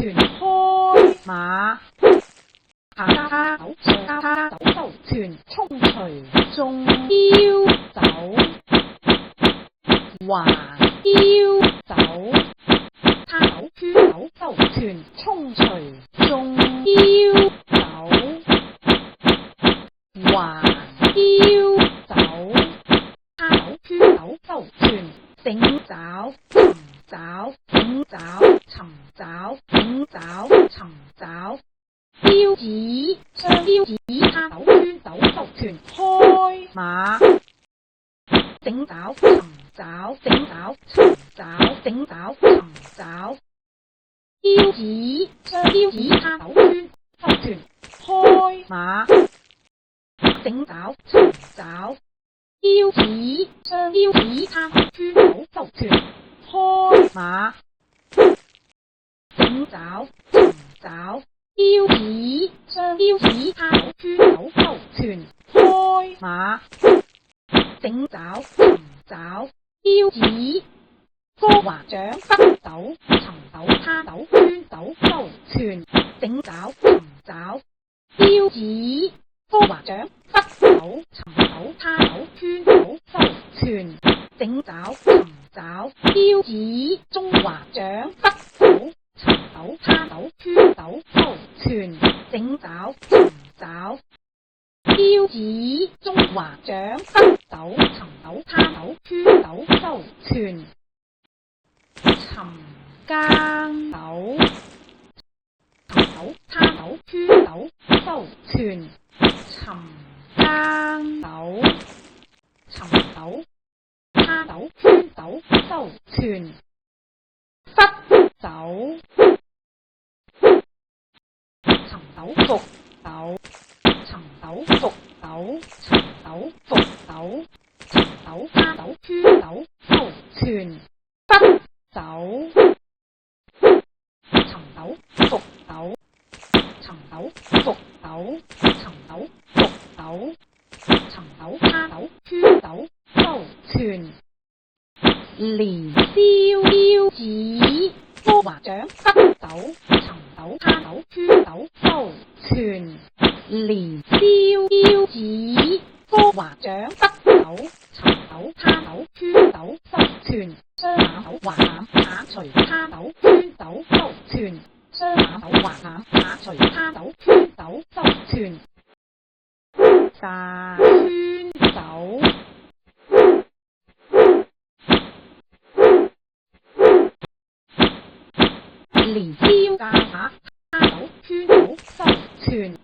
全開馬，下斗上斗收全衝隨中腰走，橫腰走，他斗圈斗收全衝隨中腰走，橫腰走，他斗圈斗收全整爪尋爪整爪尋爪整爪尋爪，腰子雙腰子他斗圈斗收全開馬，整爪尋爪整爪尋爪整爪尋爪，腰子雙腰子他斗圈收全開馬，整爪尋爪，腰子雙腰子他斗圈斗收全開馬，整爪尋爪，腰子雙腰子他斗圈斗收全開馬，整爪尋爪，腰子歌華掌北斗尋斗他斗圈斗收全整爪尋爪，腰子歌華掌北斗尋斗他斗圈斗收全整爪尋爪，腰子中華掌北斗尋斗他斗圈斗收全整爪尋爪，腰子中華掌北斗尋斗他斗圈斗收全尋更斗，尋斗他斗圈斗收全尋更斗，尋斗他斗圈斗收全忽斗，尋斗復斗，尋斗復斗，尋斗復斗，尋斗他斗圈斗收全忽斗，尋斗復斗，尋斗復斗，尋斗復斗，尋斗他斗圈斗收全連燒腰子歌華掌北斗尋斗他斗圈斗收全連燒腰子歌華掌北斗尋斗他斗圈斗收全雙馬斗橫攬下垂他斗圈斗收全雙馬斗橫攬下垂他斗圈斗收全大圈斗，連招架下他斗圈斗收全